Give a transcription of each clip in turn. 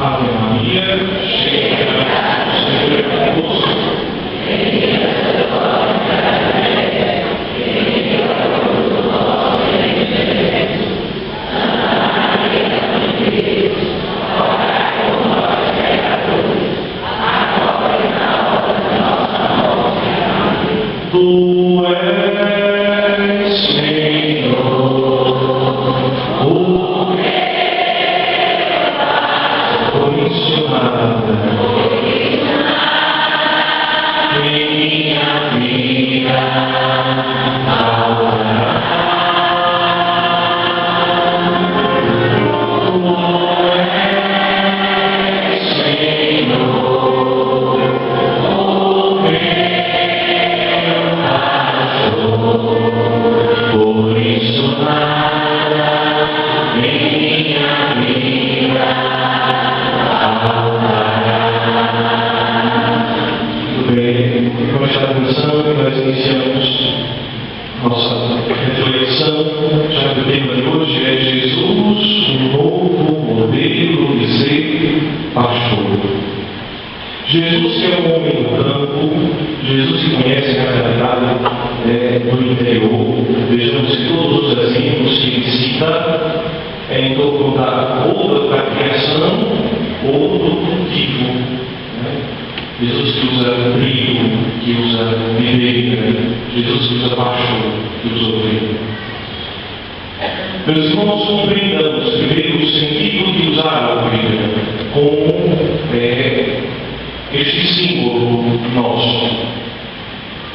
Ave Maria, cheia de graça, o Senhor é convosco. Tu és, Senhor, o por isso nada em minha vida faltará. Tu és, Senhor, o por isso nada em minha vida faltará. Muito bem, com esta atenção nós iniciamos nossa reflexão, já que o tema de hoje é Jesus, um novo modelo de ser pastor. Jesus que é um homem do campo, Jesus que conhece a realidade do interior. Vejamos que todos os exemplos que ele cita em torno da criação ou do cultivo. Jesus que usa trigo, que usa videira, Jesus que usa pastor, que usa ovelha. Meus irmãos, compreendamos primeiro o sentido de usar a ovelha como este símbolo nosso.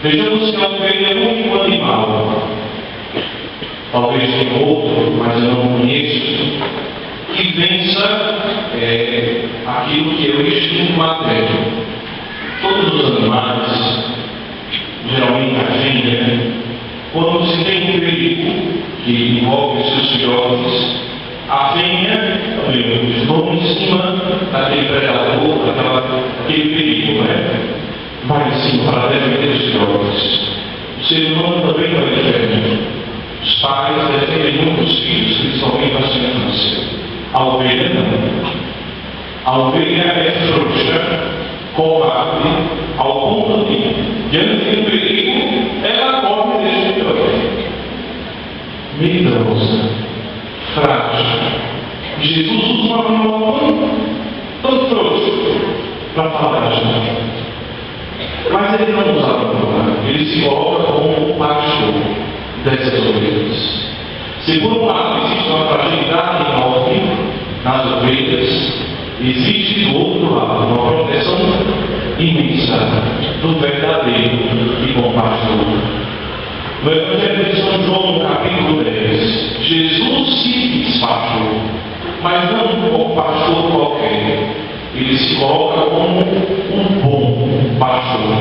Vejamos que a ovelha é o único animal, talvez tenha outro, mas eu não conheço, que vença aquilo que é o instinto materno. Todos os animais, geralmente a fêmea, quando se tem um perigo que envolve seus filhotes, a fêmea vão em cima daquele predador, daquele perigo, vai em cima para defender os filhotes. O ser humano também não é diferente. Os pais defendem muito os filhos, principalmente na sua infância. A ovelha não. A ovelha é frouxa, covarde, ao ponto de, diante de um perigo, ela corre e deixa o filhote. Medrosa, frágil. Jesus usa uma palavra tão frouxa para falar a gente. Mas ele não usa a palavra, ele se coloca como pastor dessas ovelhas. Se por um lado existe uma fragilidade enorme nas ovelhas, existe do outro lado uma proteção imensa do verdadeiro e bom pastor. No Evangelho de São João, no capítulo 10, Jesus se diz pastor, mas não como pastor qualquer. Ele se coloca como um bom pastor.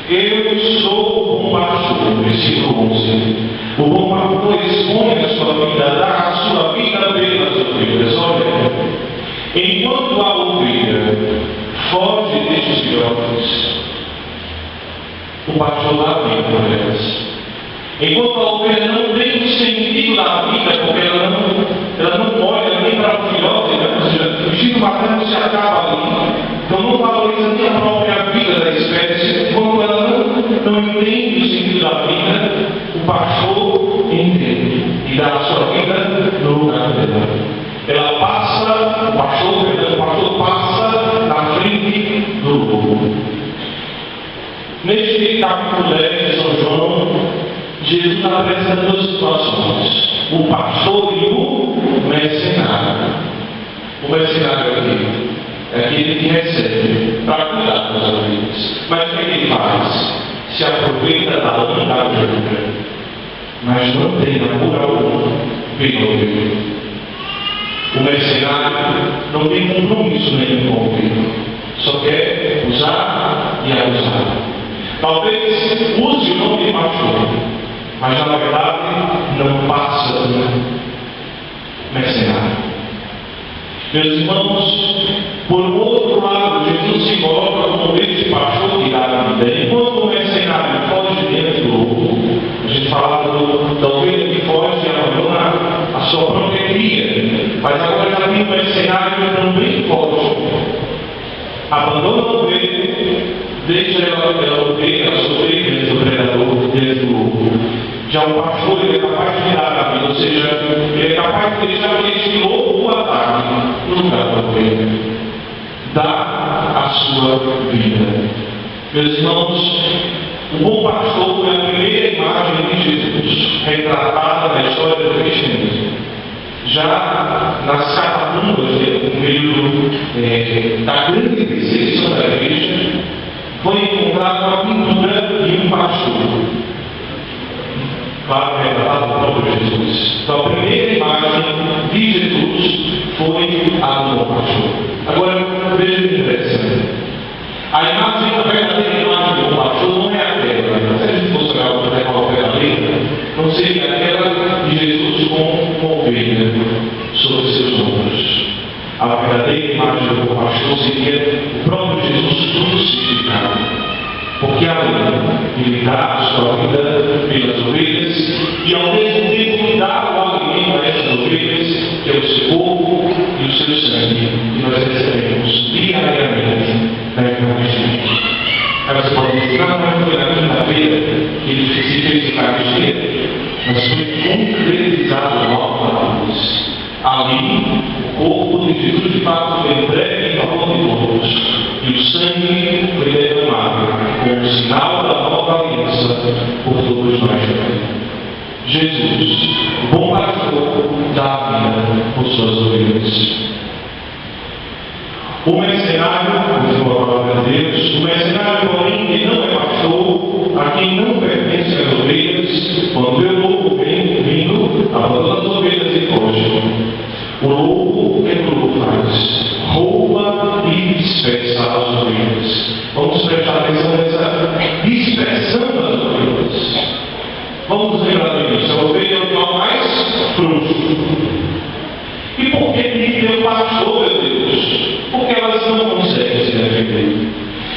Eu sou o bom pastor, versículo 11. O bom pastor expõe a sua vida, dá a sua vida pelas ovelhas. Olha, enquanto a ovelha foge destes filhotes, o pastor dá a vida para elas. Enquanto a ovelha não tem o sentido da vida, porque ela não olha nem para o filhote, ou seja, o instinto materno se acaba ali, então não valoriza nem a própria vida da espécie. Enquanto ela não entende o sentido da vida, o pastor entende e dá a sua vida no lugar dela. Ela passa, o pastor passa na frente do lobo. Neste capítulo 10 de São João, Jesus apresenta duas situações: o pastor e o mercenário. O mercenário é aquele que recebe para cuidar das ovelhas. Mas o que ele faz? Se aproveita da bondade da ovelha, mas não tem amor algum pela ovelha. O mercenário não tem compromisso nenhum com a ovelha, só quer usar e abusar. Talvez use o nome de pastor, mas na verdade não passa de um mercenário. Meus irmãos, por outro lado, Jesus se coloca como este pastor que dá a vida. Enquanto o mercenário foge dentro do lobo, a gente falava da ovelha que foge e abandona a sua própria cria. Mas agora já tem um mercenário que também foge abandona a ovelha, deixa ela ovelha sofrer do predador, do lobo. Já o pastor, ele é capaz de tirar a vida, ou seja, ele é capaz de deixar este lobo o ataque no lugar da ovelha. Dá a sua vida. Meus irmãos, o bom pastor foi a primeira imagem de Jesus retratada na história do cristianismo. Já nas catacumbas, no período da grande perseguição da igreja, foi encontrada uma pintura de um pastor. Claro, retratado pelo próprio Jesus. Então, a primeira imagem de Jesus foi a do bom pastor. Agora, veja o que interessante. A imagem, a verdadeira imagem do bom pastor não é aquela. Se a gente fosse olhar para a verdadeira, não seria aquela de Jesus com uma ovelha sobre seus ombros. A verdadeira imagem do bom pastor seria o próprio Jesus crucificado. Porque ele dá a sua vida pelas ovelhas e ao mesmo tempo dá o alimento a essas ovelhas, que é o seu corpo e o seu sangue, que nós recebemos diariamente na Eucaristia. Aí você pode dizer, não foi na quinta-feira que ele se fez Eucaristia, mas foi concretizado logo na cruz. Ali, o corpo de Jesus de fato foi entregue em favor de todos. E o sangue foi derramado como sinal da nova aliança por todos nós também. Jesus, o bom pastor, dá a vida por suas ovelhas. O mercenário, diz a palavra de Deus, o mercenário, porém, que não é pastor, a quem não pertence as ovelhas, quando vê o lobo vindo, abandona as ovelhas e foge. O lobo, o que o lobo faz? Rouba e dispersa as ovelhas. Vamos prestar atenção nessa dispersão das ovelhas. Vamos lembrar disso. A ovelha é o animal mais frouxo. E por que tem que ter um pastor, meu Deus? Porque elas não conseguem se defender.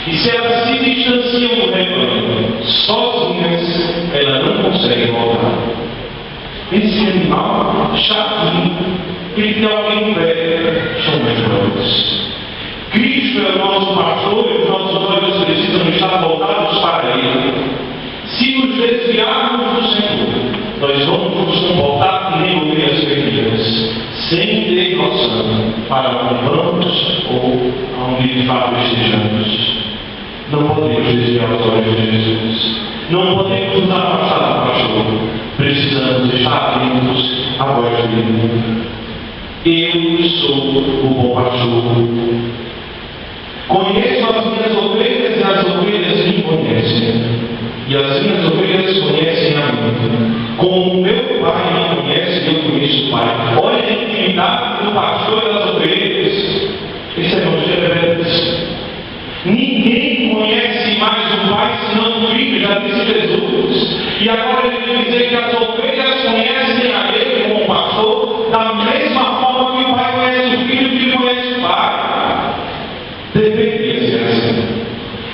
E se elas se distanciam do rebanho, sozinhas, elas não conseguem voltar. Esse animal chatinho, que tem alguém perto, são melhores. Cristo é o nosso pastor e os nossos olhos precisam estar voltados para Ele. Se nos desviarmos do Senhor, nós vamos nos comportar que nem ovelhas perdidas, sem ter noção para onde vamos ou aonde de fato estejamos. Não podemos desviar os olhos de Jesus. Não podemos nos afastar do pastor. Precisamos estar atentos à voz dele. Eu sou o bom pastor. Conheço as minhas ovelhas e as ovelhas me conhecem. E as minhas ovelhas conhecem a mim. Como meu Pai me conhece, eu conheço o Pai. Olha a intimidade do pastor e das ovelhas. Esse evangelho é verdade. Ninguém conhece mais o Pai senão o Filho, já disse Jesus. E agora ele vai dizer que as ovelhas conhecem a Ele como pastor, da mesma forma que o Pai conhece o Filho e o Filho conhece o Pai. Deveria ser assim.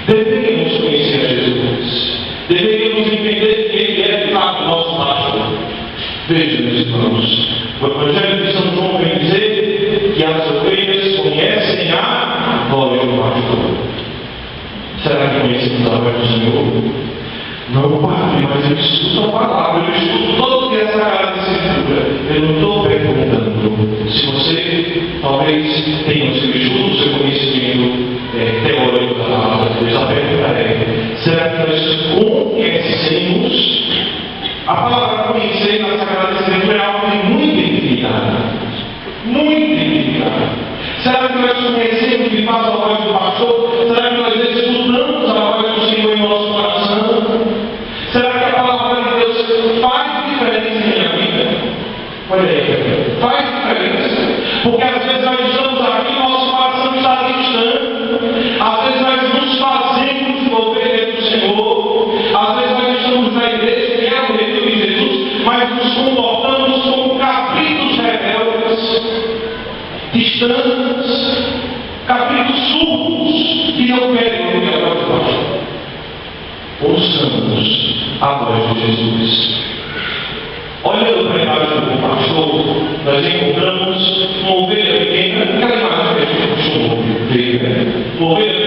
Deveríamos conhecer a Jesus. Deveríamos entender que Ele é de fato nosso pastor. Vejam, meus irmãos, o Evangelho de São João vem dizer que as ovelhas conhecem a voz do pastor. Será que conhecemos a voz do Senhor? Não, Pai, mas eu estudo a palavra, eu estudo todo dia essa cara de escritura. Eu não estou perguntando. Se você talvez tenha o seu estudo, o seu conhecimento teórico da palavra de Deus, a pergunta é: será que nós conhecemos? A palavra conhecer na Sagrada Escritura é algo de muita intimidade. Muita intimidade. Será que nós conhecemos de fato a voz do pastor? Será que nós escutamos a voz do Senhor em nosso coração? Será que a palavra de Deus faz diferença em minha vida? Olha aí, faz diferença. Porque às vezes nós estamos aqui e nosso coração está distante. Às vezes nós nos fazemos de ovelha do Senhor. Às vezes nós estamos na igreja, que é o reino de Jesus, mas nos comportamos como cabritos rebeldes, distantes, cabritos surdos, que não querem ouvir a voz do pastor. Ouçamos a voz de Jesus. Olhando para a imagem do pastor, nós encontramos uma ovelha pequena, aquela imagem que a gente costuma ver, uma ovelha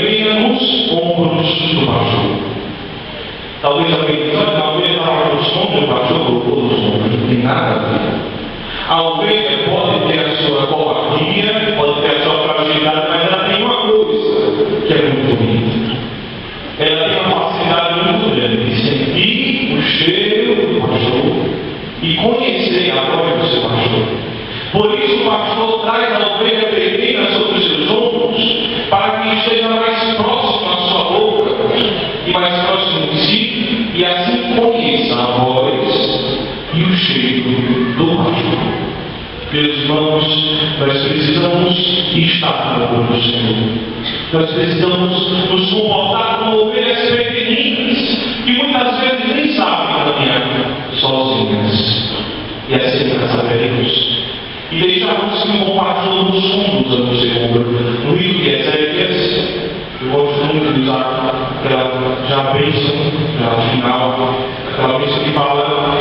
irmãos, nós precisamos estar na boca do Senhor. Nós precisamos nos comportar como ovelhas pequeninas, que muitas vezes nem sabem caminhar sozinhas. E assim nós saberemos. E deixarmos que o pastor nos conduza no Senhor. No livro de Ezequias, eu gosto muito de usar aquela já bênção, já final, aquela bênção que fala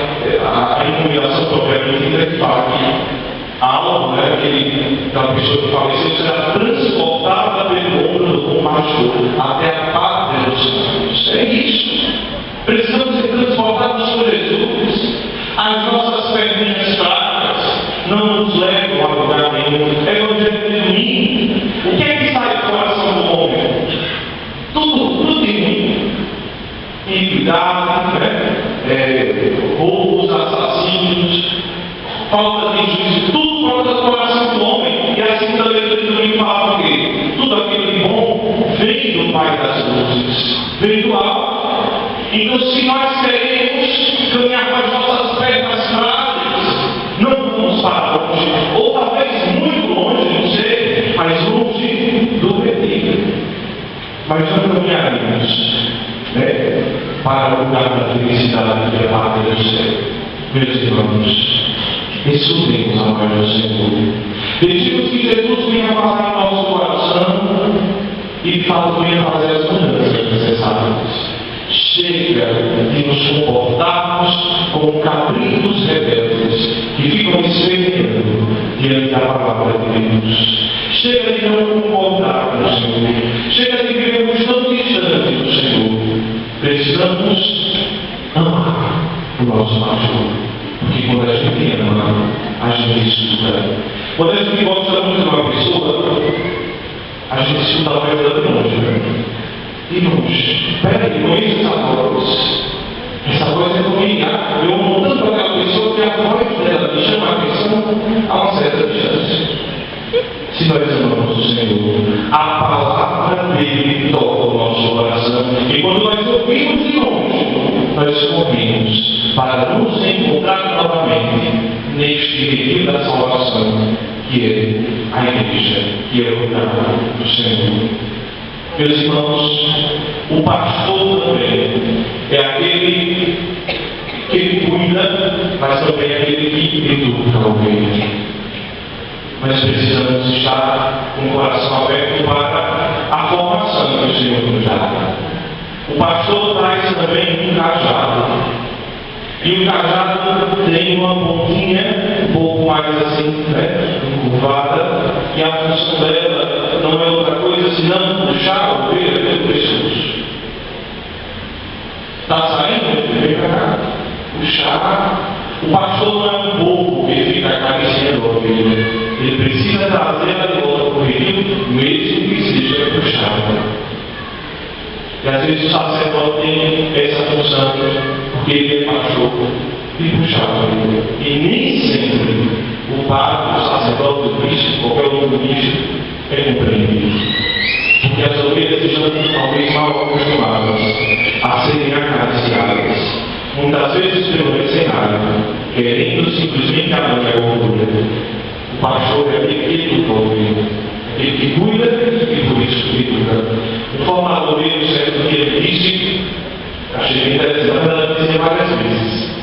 a iluminação profética, que fala que a alma, aquela pessoa que faleceu, será transportada pelo ombro do pastor até a pátria dos santos. É isso. Precisamos ser transportados por Jesus. As nossas perninhas fracas não nos levam a lugar nenhum. É o evangelho de domingo. O que é que sai do coração do homem? Tudo de ruim. Iniquidade, roubos, assassinos, falta de juízo, tudo fora do coração do homem. E assim também o domingo fala o quê? Tudo aquilo de bom vem do Pai das luzes, vem do alto. Então, se nós queremos caminhar com as nossas pernas frágeis, não vamos para longe, ou talvez muito longe, não sei, mas longe do retiro. Mas não caminharemos para o lugar da felicidade que é a pátria do céu. Meus irmãos, estudemos a voz do Senhor. Pedimos que Jesus venha falar em nosso coração e venha fazer as mudanças necessárias. Chega de nos comportarmos como cabritos rebeldes que ficam esperando diante da palavra de Deus. Chega de não comportarmos, Senhor. Chega de vivermos tão distante do Senhor. Precisamos amar o nosso pastor. Porque quando a gente ama, a gente escuta. Quando a gente gosta muito de uma pessoa, a gente escuta a voz dela de longe. Irmãos, peraí, não é isso essa voz. Essa voz é familiar. Eu amo tanto aquela pessoa que a voz dela me chama a atenção a uma certa distância. Se nós amamos o Senhor, a palavra dele toca o nosso coração. E quando nós ouvimos de longe, nós corremos para nos encontrar novamente neste retiro da salvação, que é a igreja, que é o lugar do Senhor. Meus irmãos, o pastor também é aquele que cuida, mas também é aquele que educa a ovelha. Nós precisamos estar com o coração aberto para a formação que o Senhor nos dá. O pastor traz também um cajado. E o cajado tem uma pontinha um pouco mais assim, encurvada, e a função dela não é outra coisa senão puxar a ovelha pelo pescoço. Está saindo? Vem para cá. Puxar. O pastor não é um povo que fica acariciando a ovelha. Ele precisa trazê-la de volta para o redil, mesmo que seja puxada. E às vezes o sacerdote tem essa função, porque ele é pastor e puxado. E nem sempre o padre, o sacerdote, o bispo, qualquer outro bispo, é compreendido. Porque as ovelhas estão talvez mal acostumadas a serem acariciadas. Muitas vezes pelo mercenário, querendo simplesmente arrancar a gordura. O pastor é aquele que educa a ovelha, aquele que cuida e por isso educa. O formador dele, certo dia, ele disse, achei interessante, ela disse várias vezes: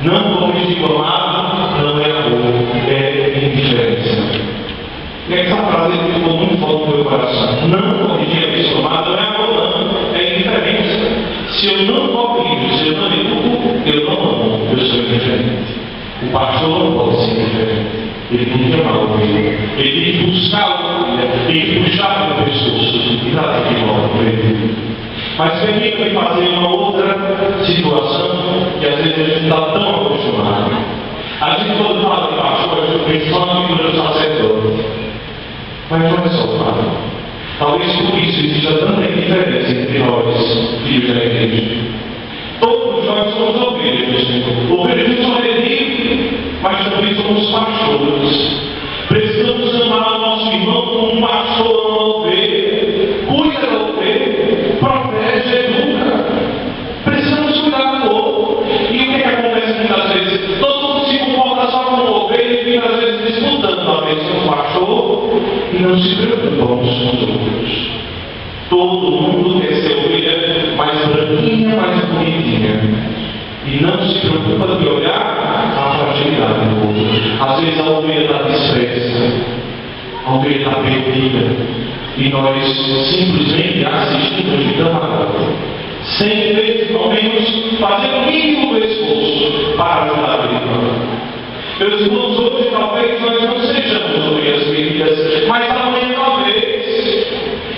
não corrigir o amado não é amor, é indiferença. E essa frase ficou muito forte no meu coração. Não corrigir a pessoa amada não é amor, não, é indiferença. Se eu não corrijo, se eu não educo, eu não amo, eu sou indiferente. O pastor não pode ser indiferente. Ele tem que amar o ovelha. Ele tem que buscar a ovelha, tem que puxar pelo pescoço e dar de volta para ele. Mas permita-me fazer uma outra situação que às vezes a gente está tão acostumado. A gente quando fala de pastor, a gente pensa só na figura do sacerdote. Mas não é só o padre. Talvez por isso exista tanta diferença entre nós, filhos da igreja. Todos nós somos ovelhas do Senhor. Ovelhas não são redimidas, mas também somos pastores. Precisamos amar o nosso irmão como um pastor, uma ovelha. Cuida da ovelha, protege, educa. Precisamos cuidar do outro. E o que acontece muitas vezes? Todo mundo se comporta só como ovelha e muitas se preocupam uns com os outros. Todo mundo quer ser ovelha mais branquinha, mais bonitinha. E não se preocupa de olhar a fragilidade do outro. Às vezes a ovelha está dispersa, a ovelha está perdida. E nós simplesmente assistimos de cama, sem pelo menos fazer o mínimo do esforço para ajudar a vida. Meus irmãos, hoje talvez nós não sejamos ovelhas perdidas, mas amanhã talvez.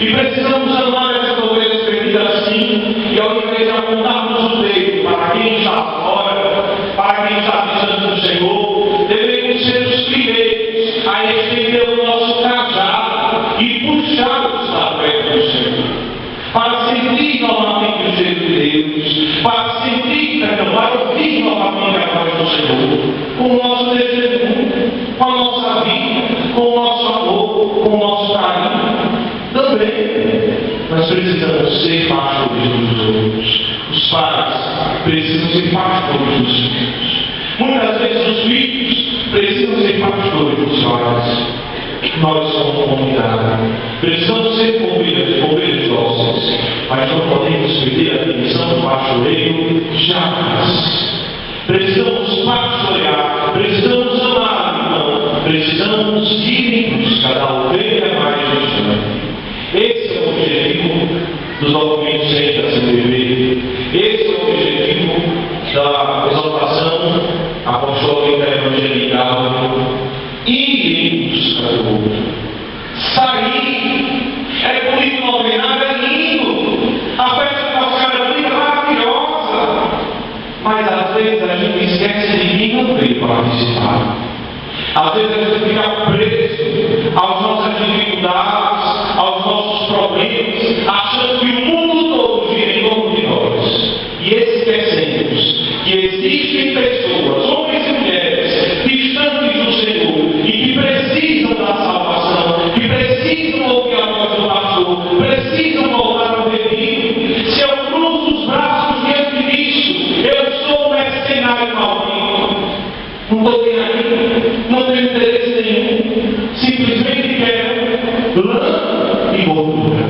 E precisamos amar essas ovelhas perdidas assim, e ao invés de apontarmos o dedo para quem está fora, para quem está distante do Senhor, devemos ser os primeiros a estender o nosso cajado e puxá-los para perto do Senhor. Para sentir novamente o cheiro de Deus, para sentir, para ouvir novamente a voz do Senhor, com o nosso testemunho, com a nossa vida, com o nosso amor, com o nosso carinho. Também nós precisamos ser pastores dos outros. Os pais precisam ser pastores dos filhos. Muitas vezes os filhos precisam ser pastores dos pais. Nós somos comunidade. Precisamos ser ovelhas dóceis, mas não podemos perder a dimensão do pastoreio jamais. Precisamos pastorear, precisamos amar, então, precisamos ir em busca da ovelha mais distante. Esse é o objetivo dos documentos da CPV. Esse é o objetivo da exaltação apostólica evangelical. Ir em busca do outro. Sair. É bonito no alvenar, é lindo. A festa pascal é bonita, maravilhosa. Mas às vezes a gente esquece de quem não veio participar. Às vezes a gente fica preso às nossas dificuldades, aos nossos problemas, achando que o mundo todo gira em torno de nós. E esquecemos que existem pessoas, homens e mulheres, distantes do Senhor e que precisam da salvação, que precisam ouvir a voz do pastor, precisam voltar ao redil. Se eu cruzo os braços diante disso, eu sou um mercenário maldito. Não estou nem aqui, não tenho interesse nenhum, simplesmente quero lã e gordura.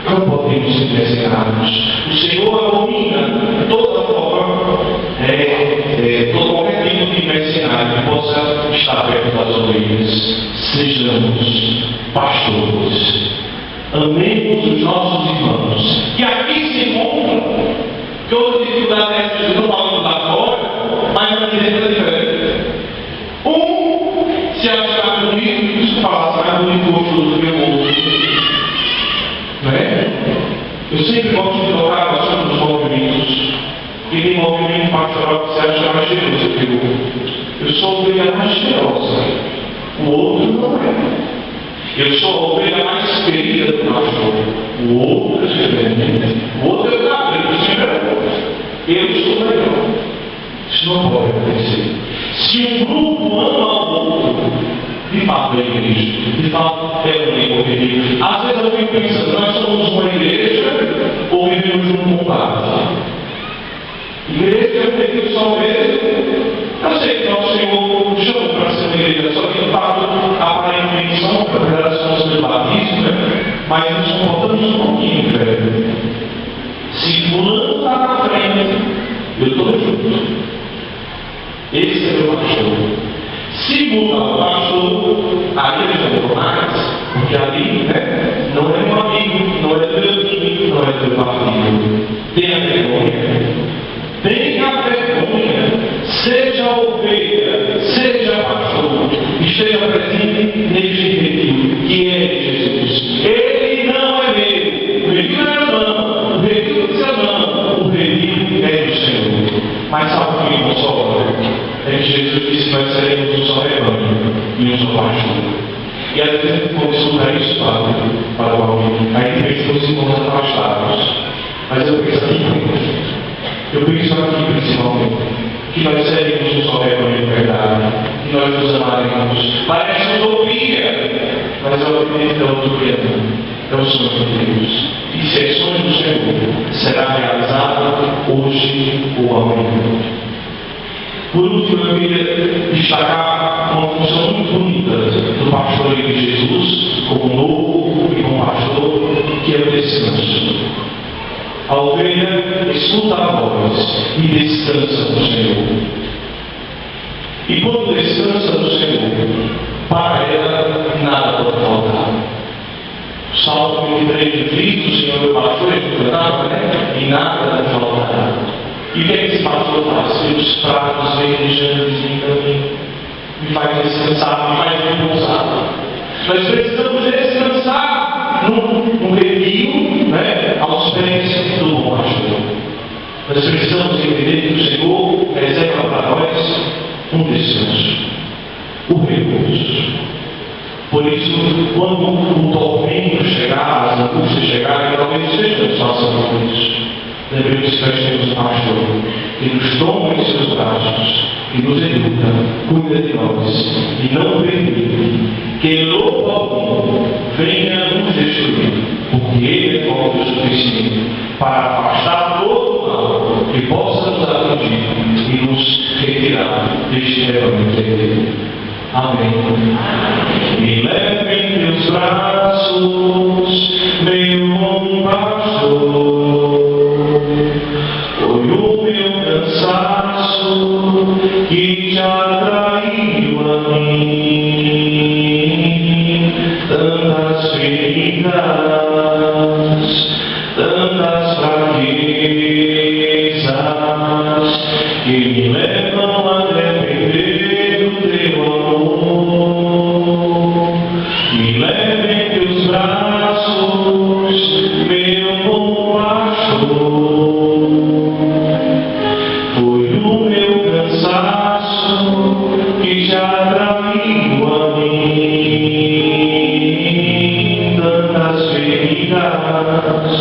Não podemos ser mercenários. O Senhor abomina toda forma, todo qualquer tipo de mercenário que possa estar perto das ovelhas. Sejamos pastores. Amemos os nossos irmãos. Que aqui se encontram. Que outra dificuldade é essa? Eu estou falando lá fora, mas na direita é diferente. Se achar bonito, isso fala, mais bonito gostoso do que o outro. Não é? Eu sempre gosto de tocar bastante nos movimentos. E tem movimento pastoral que se acha mais cheiroso que o outro. Eu sou a ovelha mais cheirosa. O outro não é. Eu sou a ovelha mais querida do pastor. O outro é diferente. O outro é o cabrito, sempre é. Eu sou melhor. Isso não pode acontecer. Se um grupo ama o outro, de fato é igreja. De fato é uma igreja. Às vezes eu fico pensando, nós somos uma igreja ou vivemos num combate? Igreja é um período só mesmo. Eu sei que nosso Senhor nos chama para ser uma igreja, só que de fato aparentemente são gerações de batismo, né? Mas nos comportamos um pouquinho, velho. Se fulano está na frente, eu estou junto. Esse é o meu pastor. Se mudar o pastor, aí ele já não mais, porque ali não é meu amigo, não é teu amigo, não é teu partido. Tenha vergonha. Tenha vergonha. Seja ovelha, seja pastor. Esteja presente neste retiro, que é Jesus. Ele não é meu. O retiro não é não. O retiro do seu não. O retiro é do Senhor. Mas sabe o que me consola? É que Jesus disse que nós seremos um só rebanho e um só pastor. E às vezes a gente pode escutar isso para o alguém. Aí tem pessoas que se encontram afastados. Mas eu penso aqui principalmente, que nós seremos um só rebanho de verdade, que nós nos amaremos. Parece utopia, mas eu acredito que é utopia não. É o sonho de Deus. E se é sonho do Senhor, será realizado hoje ou amanhã. Por último, eu queria destacar uma função muito bonita do pastoreio de Jesus, como novo e como pastor, que é o descanso. A ovelha escuta a voz e descansa no Senhor. E quando descansa no Senhor, para ela nada pode faltar. O Salmo 23 diz: o Senhor é o pastor, e nada lhe faltará. E o que é que esse pastor faz? Os pratos verdejantes em caminho, me faz descansar, me faz repousar. Nós precisamos descansar no revio, aos pés do bom pastor. Nós precisamos entender que o Senhor reserva para nós um descanso, o repouso. Por isso, quando o tormento chegar, as angústias chegarem, talvez estejamos passando por isso. Lembremos que nós temos um pastor que nos toma em seus braços, que nos educa, cuida de nós e não permite que louco algum venha nos destruir, porque Ele é forte o suficiente para afastar todo o mal que possa nos atingir e nos retirar deste rebanho dele. Amém. Me leve em teus braços, meu bom pastor. Foi o meu cansaço que te atraiu a mim. Tantas feridas, tantas fraquezas que me levam a depender do teu amor. Me leve em teus braços, meu bom pastor. Foi o meu cansaço que te atraiu a mim. Tantas feridas,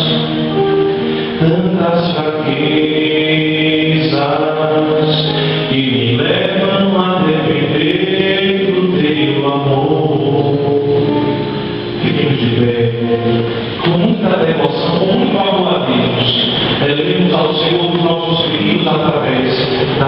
tantas fraquezas que me levam a depender do teu amor. Fiquemos de pé, com muita devoção, com muito amor a Deus. Elevemos ao Senhor os nossos filhos através da